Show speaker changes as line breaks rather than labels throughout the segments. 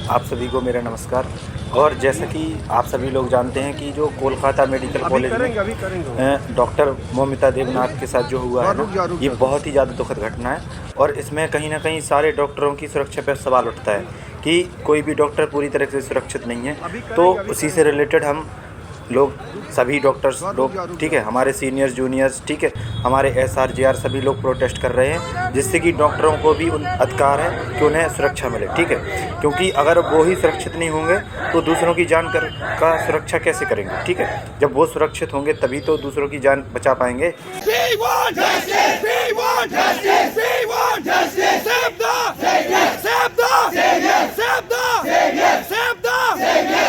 आप सभी को मेरा नमस्कार। और जैसा कि आप सभी लोग जानते हैं कि जो कोलकाता मेडिकल कॉलेज में डॉक्टर मौमिता देवनाथ के साथ जो हुआ है ना, ये बहुत ही ज़्यादा दुखद घटना है। और इसमें कहीं ना कहीं सारे डॉक्टरों की सुरक्षा पर सवाल उठता है कि कोई भी डॉक्टर पूरी तरह से सुरक्षित नहीं है। तो उसी से रिलेटेड हम लोग सभी डॉक्टर्स लोग, ठीक है, हमारे सीनियर्स जूनियर्स, ठीक है, हमारे SRJR सभी लोग प्रोटेस्ट कर रहे हैं, जिससे कि डॉक्टरों को भी उन अधिकार है कि उन्हें सुरक्षा मिले, ठीक है। क्योंकि अगर वो ही सुरक्षित नहीं होंगे तो दूसरों की जान का सुरक्षा कैसे करेंगे, ठीक है। जब वो सुरक्षित होंगे तभी तो दूसरों की जान बचा पाएंगे।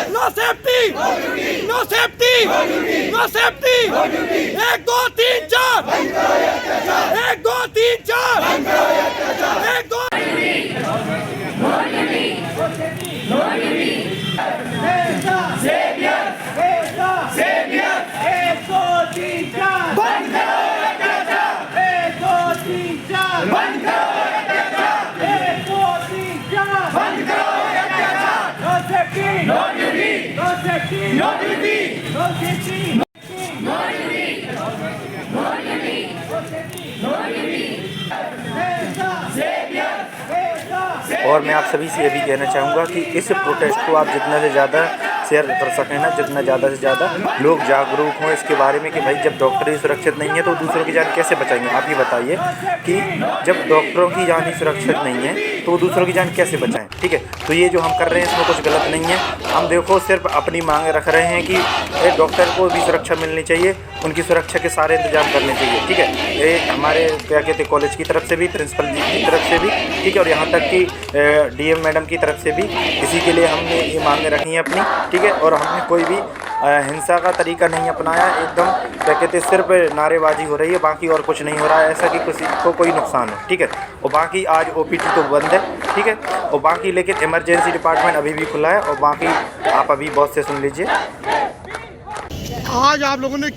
No safety! No safety! 1 2 3 4 1 2 3 4 1 2
और मैं आप सभी से ये भी कहना चाहूँगा कि इस प्रोटेस्ट को आप जितना से ज़्यादा शेयर कर सकें ना, जितना ज़्यादा से ज़्यादा लोग जागरूक हों इसके बारे में कि भाई जब डॉक्टर ही सुरक्षित नहीं है तो दूसरों की जान कैसे बचाएंगे। आप ये बताइए कि जब डॉक्टरों की जान ही सुरक्षित नहीं है तो वो दूसरों की जान कैसे बचाएं, ठीक है। तो ये जो हम कर रहे हैं इसमें कुछ गलत नहीं है। हम देखो सिर्फ अपनी मांग रख रहे हैं कि डॉक्टर को भी सुरक्षा मिलनी चाहिए, उनकी सुरक्षा के सारे इंतजाम करने चाहिए, ठीक है। ये हमारे क्या कहते हैं कॉलेज की तरफ से भी, प्रिंसिपल जी की तरफ से भी, ठीक है, और यहाँ तक कि DM मैडम की तरफ से भी इसी के लिए हमने ये मांगें रखी हैं अपनी, ठीक है। और हमने कोई भी हिंसा का तरीका नहीं अपनाया, एकदम क्या कहते हैं सिर्फ नारेबाजी हो रही है, बाकी और कुछ नहीं हो रहा है ऐसा कि किसी को कोई नुकसान हो, ठीक है। और बाकी आज OPT तो बंद है, ठीक है, और बाकी लेकिन इमरजेंसी डिपार्टमेंट अभी भी खुला है। और बाकी आप अभी बहुत से सुन लीजिए।
आज आप लोगों ने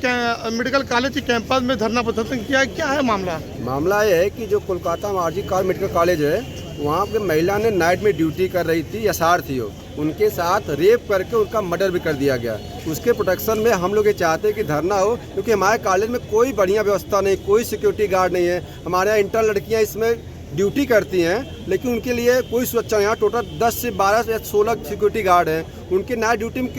मेडिकल कॉलेज के कैंपस में धरना प्रदर्शन किया, क्या है मामला?
मामला ये है कि जो कोलकाता में RG कॉर मेडिकल कॉलेज है, वहाँ पे महिला ने नाइट में ड्यूटी कर रही थी, SR थी वो, उनके साथ रेप करके उनका मर्डर भी कर दिया गया। उसके प्रोटेक्शन में हम लोग ये चाहते हैं कि धरना हो, क्योंकि हमारे कॉलेज में कोई बढ़िया व्यवस्था नहीं, कोई सिक्योरिटी गार्ड नहीं है। हमारे यहाँ इंटर लड़कियाँ इसमें ड्यूटी करती हैं, लेकिन उनके लिए कोई सुरक्षा नहीं। यहाँ टोटल 10 से 12 या 16 सिक्योरिटी गार्ड हैं। उनके नाइट ड्यूटी में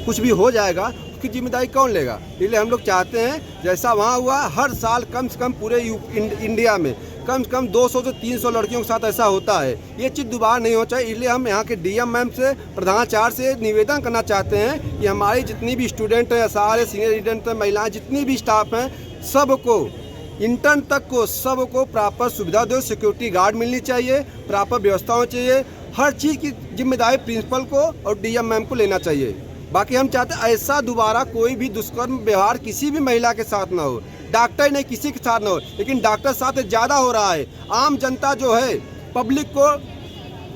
कुछ भी हो जाएगा उसकी जिम्मेदारी कौन लेगा? इसलिए हम लोग चाहते हैं जैसा वहाँ हुआ, हर साल कम से कम पूरे इंडिया में कम से कम 200 से 300 लड़कियों के साथ ऐसा होता है। ये चीज़ दोबारा नहीं होना चाहिए। इसलिए हम यहाँ के DM मैम से, प्रधानाचार्य से निवेदन करना चाहते हैं कि हमारी जितनी भी स्टूडेंट हैं, सारे सीनियर स्टूडेंट हैं, महिलाएं जितनी भी स्टाफ हैं, सबको इंटर्न तक को सबको प्रॉपर सुविधा दो, सिक्योरिटी गार्ड मिलनी चाहिए, प्रॉपर व्यवस्था होनी चाहिए। हर चीज़ की जिम्मेदारी प्रिंसिपल को और DM मैम को लेना चाहिए। बाकी हम चाहते हैं ऐसा दोबारा कोई भी दुष्कर्म व्यवहार किसी भी महिला के साथ ना हो, डॉक्टर नहीं किसी के साथ ना हो, लेकिन डॉक्टर साथ ज़्यादा हो रहा है। आम जनता जो है पब्लिक को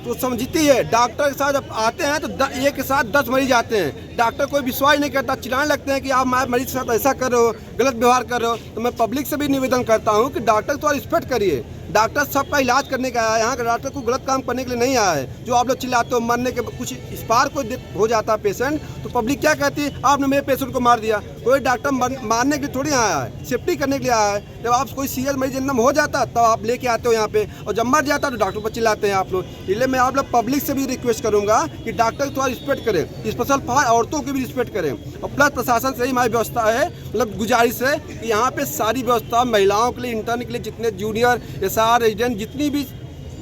तो समझती है, डॉक्टर के साथ जब आते हैं तो एक के साथ 10 मरीज आते हैं, डॉक्टर कोई विश्वास नहीं करता, चिल्लाने लगते हैं कि आप हमारे मरीज के साथ ऐसा कर रहे हो, गलत व्यवहार कर रहे हो। तो मैं पब्लिक से भी निवेदन करता हूं कि डॉक्टर तो रिस्पेक्ट करिए। डॉक्टर सबका इलाज करने का आया है, यहाँ का डॉक्टर को गलत काम करने के लिए नहीं आया है। जो आप लोग चिल्लाते हो, मरने के कुछ इस पार को हो जाता है पेशेंट, तो पब्लिक क्या कहती है, आपने मेरे पेशेंट को मार दिया। कोई डॉक्टर मारने के लिए थोड़ी आया है, सेफ्टी करने के लिए आया है। जब आप कोई सीरियस मरीज एकदम हो जाता तब आप लेके आते हो यहाँ पे, और जब मर जाता तो डॉक्टर पर चिल्लाते हैं आप लोग। इसलिए मैं आप लोग पब्लिक से भी रिक्वेस्ट करूँगा कि डॉक्टर थोड़ा रिस्पेक्ट करें, स्पेशल फॉर औरतों की भी रिस्पेक्ट करें। और प्लस प्रशासन से ही हमारी व्यवस्था है, मतलब गुजारिश है कि यहाँ पे सारी व्यवस्था महिलाओं के लिए, इंटर्न के लिए, जितने जूनियर SR रेजिडेंट जितनी भी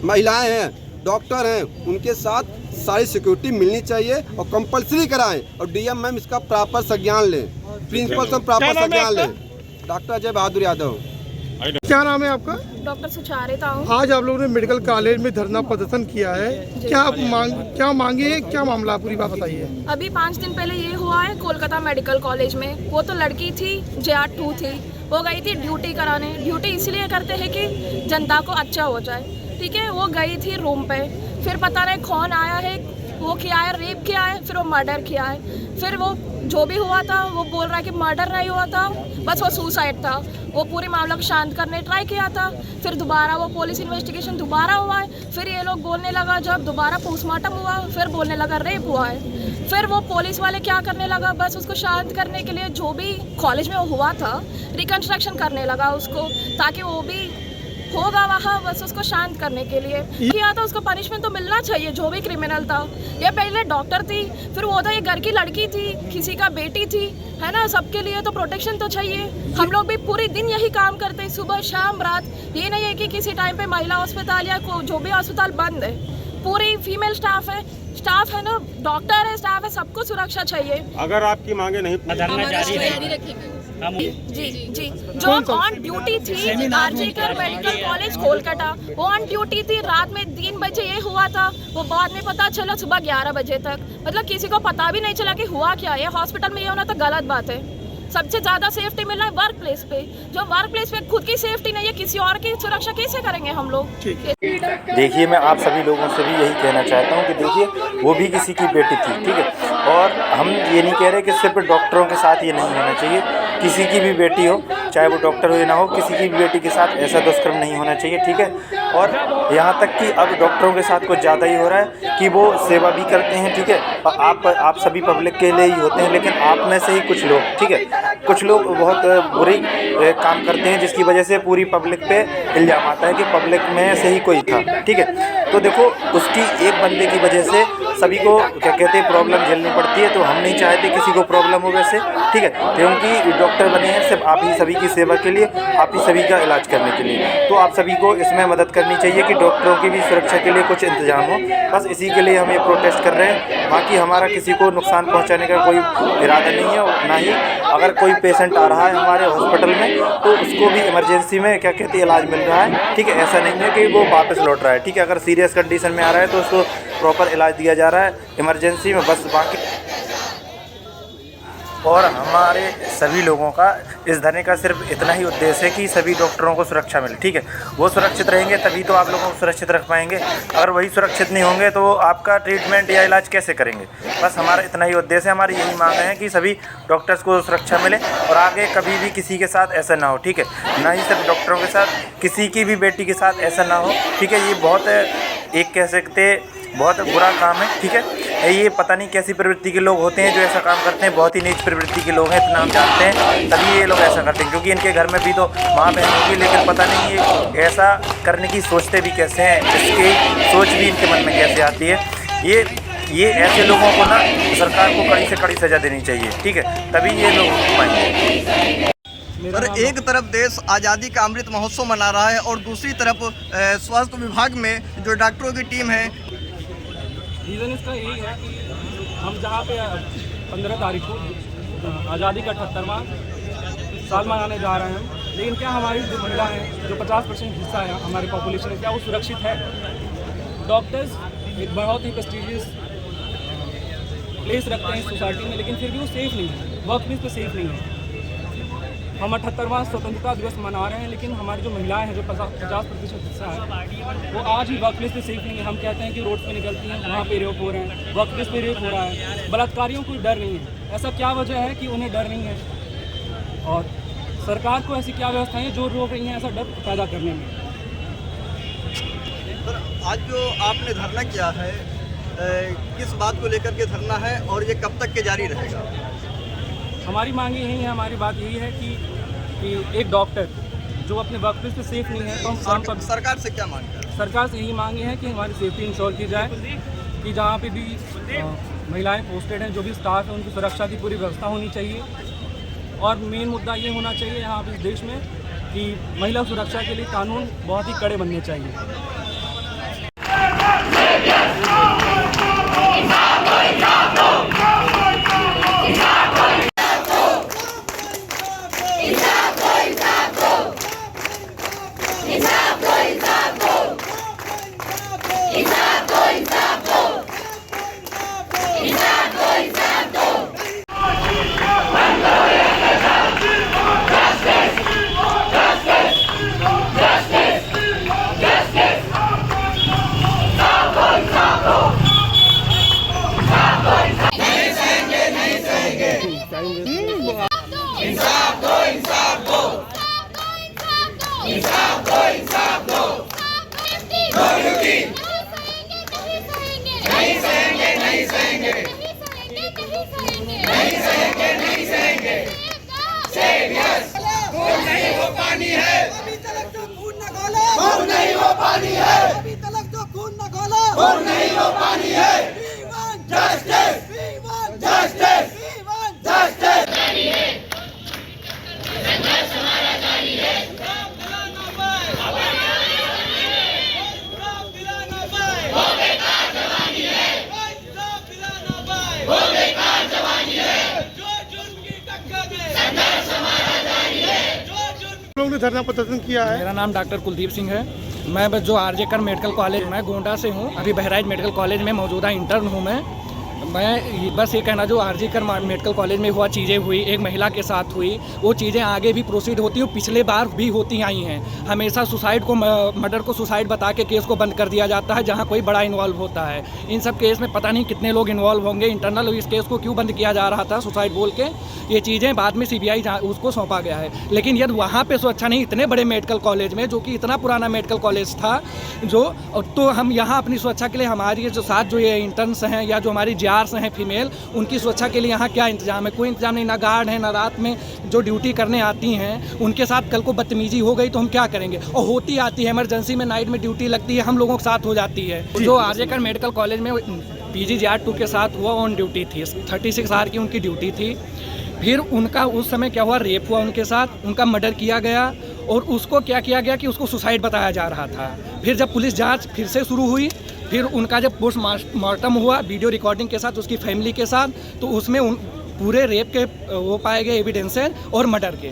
महिलाएं हैं, डॉक्टर हैं, उनके साथ सारी सिक्योरिटी मिलनी चाहिए और कंपलसरी कराएं। और DM मैम इसका प्रॉपर संज्ञान लें, प्रिंसिपल से प्रॉपर संज्ञान लें। डॉक्टर अजय बहादुर यादव।
क्या नाम है आपका?
डॉक्टर सुचारिता हूँ।
आज आप लोगों ने मेडिकल कॉलेज में धरना प्रदर्शन किया है, क्या मांगे है, क्या मामला, पूरी बात बताइए।
अभी 5 दिन पहले ये हुआ है कोलकाता मेडिकल कॉलेज में। वो तो लड़की थी, JR 2 थी, वो गई थी ड्यूटी कराने। ड्यूटी इसलिए करते हैं कि जनता को अच्छा हो जाए, ठीक है। वो गई थी रूम पे, फिर पता नहीं कौन आया है, वो किया है, रेप किया है, फिर वो मर्डर किया है। फिर वो जो भी हुआ था वो बोल रहा है कि मर्डर नहीं हुआ था, बस वो सुसाइड था। वो पूरे मामला को शांत करने ट्राई किया था। फिर दोबारा वो पुलिस इन्वेस्टिगेशन दोबारा हुआ है। फिर ये लोग बोलने लगा, जब दोबारा पोस्टमार्टम हुआ फिर बोलने लगा रेप हुआ है। फिर वो पुलिस वाले क्या करने लगा, बस उसको शांत करने के लिए जो भी कॉलेज में वो हुआ था रिकंस्ट्रक्शन करने लगा उसको, ताकि वो भी होगा वहाँ, बस उसको शांत करने के लिए किया था। उसको पनिशमेंट तो मिलना चाहिए, जो भी क्रिमिनल था। ये पहले डॉक्टर थी, फिर वो था ये घर की लड़की थी, किसी का बेटी थी, है ना। सबके लिए तो प्रोटेक्शन तो चाहिए। हम लोग भी पूरे दिन यही काम करते हैं, सुबह शाम रात। ये नहीं है कि किसी टाइम पे महिला अस्पताल या जो भी अस्पताल बंद है, पूरी फीमेल स्टाफ है ना, डॉक्टर है, स्टाफ है, सबको सुरक्षा चाहिए।
अगर आपकी मांगे नहीं
जी जो ऑन ड्यूटी थी आरजीकर मेडिकल कॉलेज कोलकाता, वो ऑन ड्यूटी थी। रात में 3 बजे ये हुआ था, वो बाद में पता चला सुबह 11 बजे तक। मतलब किसी को पता भी नहीं चला कि हुआ क्या है। हॉस्पिटल में ये होना तो गलत बात है। सबसे ज़्यादा सेफ्टी मिलना है वर्क प्लेस पे। जो वर्क प्लेस पे खुद की सेफ्टी नहीं है, किसी और की सुरक्षा कैसे करेंगे हम लोग।
देखिए, मैं आप सभी लोगों से भी यही कहना चाहता हूँ कि देखिए, वो भी किसी की बेटी थी, ठीक है। और हम ये नहीं कह रहे कि सिर्फ डॉक्टरों के साथ ये नहीं होना चाहिए। किसी की भी बेटी हो, चाहे वो डॉक्टर हो या ना हो, किसी की भी बेटी के साथ ऐसा दुष्कर्म नहीं होना चाहिए, ठीक है। और यहाँ तक कि अब डॉक्टरों के साथ कुछ ज़्यादा ही हो रहा है कि वो सेवा भी करते हैं, ठीक है। और आप सभी पब्लिक के लिए ही होते हैं, लेकिन आप में से ही कुछ लोग, ठीक है, कुछ लोग बहुत बुरी काम करते हैं, जिसकी वजह से पूरी पब्लिक पे इल्ज़ाम आता है कि पब्लिक में से ही कोई था, ठीक है। तो देखो, उसकी एक बंदे की वजह से सभी को क्या कहते हैं प्रॉब्लम झेलनी पड़ती है। तो हम नहीं चाहते किसी को प्रॉब्लम हो वैसे, ठीक है, क्योंकि डॉक्टर बने हैं सिर्फ आप ही सभी की सेवा के लिए, आप ही सभी का इलाज करने के लिए। तो आप सभी को इसमें मदद करनी चाहिए कि डॉक्टरों की भी सुरक्षा के लिए कुछ इंतजाम हो। बस इसी के लिए हम ये प्रोटेस्ट कर रहे हैं। बाकी हमारा किसी को नुकसान पहुँचाने का कोई इरादा नहीं है, ना ही अगर कोई पेशेंट आ रहा है हमारे हॉस्पिटल में तो उसको भी इमरजेंसी में क्या कहते हैं इलाज मिल रहा है, ठीक है। ऐसा नहीं है कि वो वापस लौट रहा है, ठीक है। अगर सीरियस कंडीशन में आ रहा है तो उसको प्रॉपर इलाज दिया जा रहा है इमरजेंसी में, बस। बाकी और हमारे सभी लोगों का इस धरने का सिर्फ इतना ही उद्देश्य है कि सभी डॉक्टरों को सुरक्षा मिले, ठीक है। वो सुरक्षित रहेंगे तभी तो आप लोगों को सुरक्षित रख पाएंगे। अगर वही सुरक्षित नहीं होंगे तो आपका ट्रीटमेंट या इलाज कैसे करेंगे। बस हमारा इतना ही उद्देश्य है। हमारी यही मांग है कि सभी डॉक्टर्स को सुरक्षा मिले और आगे कभी भी किसी के साथ ऐसा ना हो, ठीक है। ना ही सिर्फ डॉक्टरों के साथ, किसी की भी बेटी के साथ ऐसा ना हो, ठीक है। ये बहुत एक कह सकते बहुत बुरा काम है, ठीक है। ये पता नहीं कैसी प्रवृत्ति के लोग होते हैं जो ऐसा काम करते हैं। बहुत ही नीच प्रवृत्ति के लोग हैं, इतना हम जानते हैं, तभी ये लोग ऐसा करते हैं। क्योंकि इनके घर में भी तो माँ बहन होगी, लेकिन पता नहीं ये ऐसा करने की सोचते भी कैसे हैं, इसकी सोच भी इनके मन में कैसे आती है। ये ऐसे लोगों को ना सरकार को कड़ी से कड़ी सज़ा देनी चाहिए, ठीक है, तभी ये लोग पाएंगे।
पर एक तरफ देश आज़ादी का अमृत महोत्सव मना रहा है और दूसरी तरफ स्वास्थ्य विभाग में जो डॉक्टरों की टीम है,
रीज़न इसका यही है कि हम जहाँ पे 15 तारीख को आज़ादी का 78वां साल मनाने जा रहे हैं, लेकिन क्या हमारी जो महिला हैं, जो 50% हिस्सा है हमारी पॉपुलेशन है, क्या वो सुरक्षित है। डॉक्टर्स एक बहुत ही प्रेस्टीजियस प्लेस रखते हैं इस सोसाइटी में, लेकिन फिर भी वो सेफ़ नहीं है, वर्क प्लेस पर सेफ़ नहीं है। हम 78वां स्वतंत्रता दिवस मना रहे हैं, लेकिन हमारी जो महिलाएं हैं, जो 50% हिस्सा है, वो आज ही वर्क प्लेस पे सेफ नहीं है। हम कहते हैं कि रोड पे निकलती हैं, वहाँ पे रेप हो रहे हैं, वर्क प्लेस पे रेप हो रहा है, बलात्कारियों को डर नहीं है। ऐसा क्या वजह है कि उन्हें डर नहीं है, और सरकार को ऐसी क्या व्यवस्थाएं हैं जो रोक रही हैं ऐसा डर पैदा करने में।
पर आज जो आपने धरना किया है, किस बात को लेकर के धरना है और ये कब तक के जारी रहेगा?
हमारी मांग यही है, हमारी बात यही है कि एक डॉक्टर जो अपने वर्क प्लेस पे सेफ नहीं है, तो हम
सरकार से क्या मांग है?
सरकार से यही मांग है कि हमारी सेफ्टी इंश्योर की जाए, कि जहाँ पे भी महिलाएं पोस्टेड हैं, जो भी स्टाफ है, उनकी सुरक्षा की पूरी व्यवस्था होनी चाहिए। और मेन मुद्दा ये होना चाहिए यहाँ पे इस देश में कि महिला सुरक्षा के लिए कानून बहुत ही कड़े बनने चाहिए।
Justice! पानी है अभी तक जो खून न खोला और नहीं वो पानी है अभी तक जो खून न खोला और नहीं वो पानी है We want justice We want justice We want justice संघर्ष हमारा जारी है वो बेकार जवानी है वो बेकार जवानी है जो जुर्म की टक्कर में संघर्ष हमारा जारी है
लोगों ने धरना प्रदर्शन किया है।
मेरा नाम डॉक्टर कुलदीप सिंह है। मैं जो आरजे कर मेडिकल कॉलेज में गोंडा से हूँ, अभी बहराइच मेडिकल कॉलेज में मौजूदा इंटर्न हूँ। मैं बस ये कहना जो आरजी कर मेडिकल कॉलेज में हुआ चीज़ें हुई, एक महिला के साथ हुई, वो चीज़ें आगे भी प्रोसीड होती हैं, पिछले बार भी होती आई हैं। हमेशा सुसाइड को मर्डर को सुसाइड बता के केस को बंद कर दिया जाता है जहां कोई बड़ा इन्वॉल्व होता है। इन सब केस में पता नहीं कितने लोग इन्वॉल्व होंगे। इंटरनल इस केस को क्यों बंद किया जा रहा था सुसाइड बोल के, ये चीज़ें बाद में CBI उसको सौंपा गया है। लेकिन यदि वहाँ पर सुरक्षा नहीं, इतने बड़े मेडिकल कॉलेज में, जो कि इतना पुराना मेडिकल कॉलेज था, तो हम यहाँ अपनी सुरक्षा के लिए हमारी जो साथ जो ये इंटर्न्स हैं या जो हमारी JRs हैं फीमेल, उनकी सुरक्षा के लिए यहाँ क्या इंतजाम है? कोई इंतजाम नहीं। ना गार्ड है, ना रात में जो ड्यूटी करने आती हैं उनके साथ कल को बदतमीजी हो गई तो हम क्या करेंगे? और होती आती है इमरजेंसी में, नाइट में ड्यूटी लगती है, हम लोगों के साथ हो जाती है। जो आरजे कर मेडिकल कॉलेज में PGJR2 के साथ हुआ, ऑन ड्यूटी थी, 36 आवर की उनकी ड्यूटी थी। फिर उनका उस समय क्या हुआ, रेप हुआ उनके साथ, उनका मर्डर किया गया और उसको क्या किया गया कि उसको सुसाइड बताया जा रहा था। फिर जब पुलिस जाँच फिर से शुरू हुई, फिर उनका जब पोस्टमार्टम हुआ वीडियो रिकॉर्डिंग के साथ उसकी फैमिली के साथ, तो उसमें पूरे रेप के वो पाए गए एविडेंसेस और मर्डर के।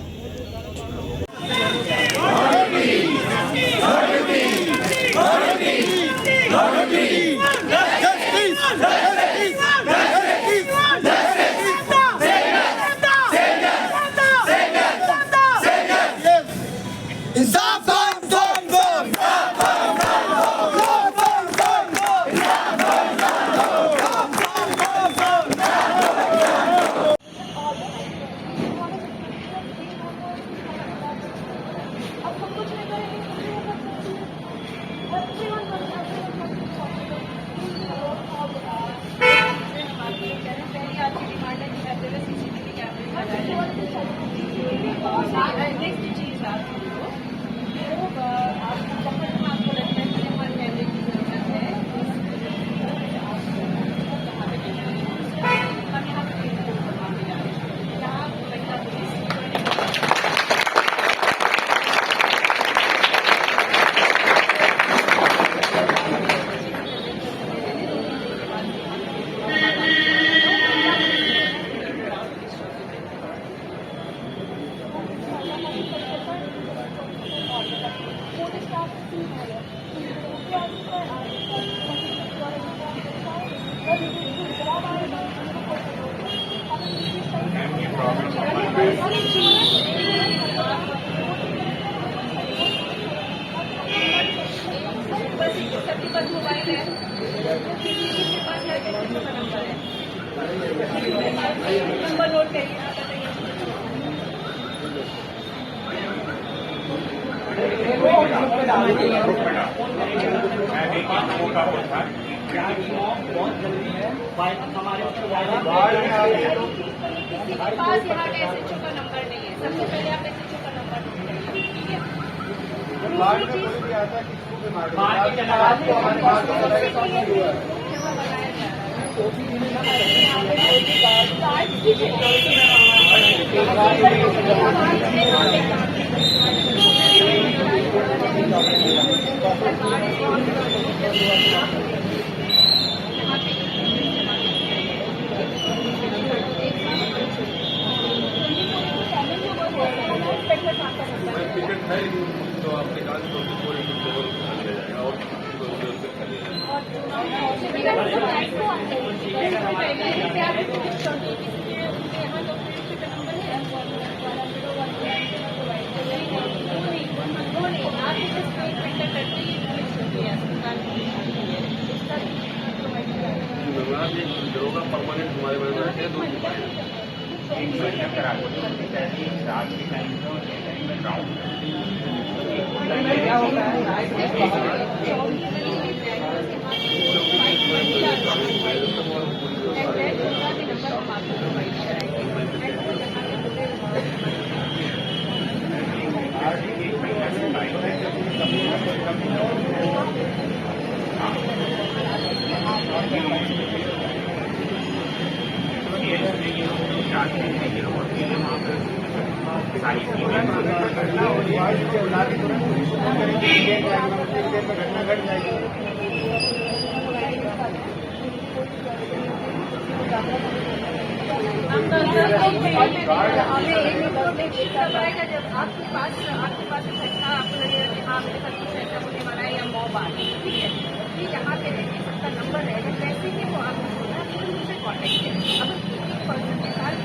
जब आपके पास घटना आपको लगेगा कि हाँ मेरे साथ कुछ ऐसा होने वाला है या मॉब आ रही है, ठीक है, ये यहाँ पे रहती सबका नंबर रहेगा, कैसे कि वो आपको बोला फिर मुझसे कॉन्टेक्ट करें। अब एक पर्सन के साथ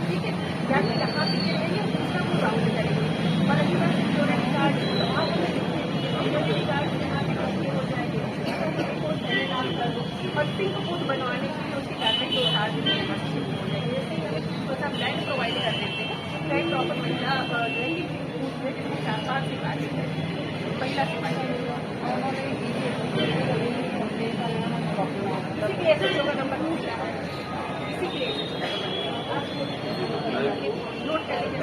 ठीक है, या तो यहाँ पे ये है या दूसरा वो राउंड करेंगे, और अभी बात सिक्योरिटी गार्ड तो आप सिक्योरिटी गार्ड यहाँ पे कंप्लीट हो जाएंगे और पिंक बूथ बनवाने के लिए उसकी गारमेंट को उतार देंगे, यहाँ से शिफ्ट हो जाएंगे। जैसे हमें थोड़ा सा लैंड प्रोवाइड कर देते हैं, लैंड प्रॉपर महिला रहेंगी बूथ में, जिसमें 4-5 सिपाही है, महिला सिपाही इसी के एस का नंबर पूछ रहा है, इसी के नोट करेंगे।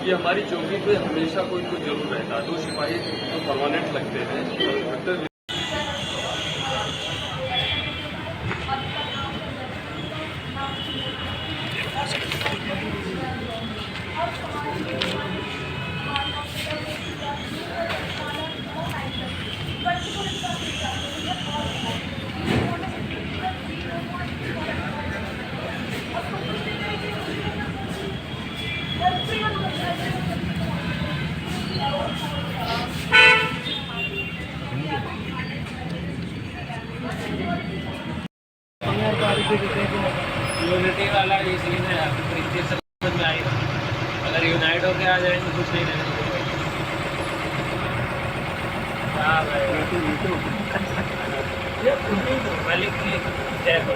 ये हमारी चौकी पे हमेशा कोई जरूर रहता है, 2 सिपाही तो परमानेंट लगते हैं।
यूनिटी वाला ये सीन है, आपको समझ में आएगा। अगर यूनाइट होके आ जाए तो कुछ नहीं रहना। हाँ भाई, मलिक की जय हो।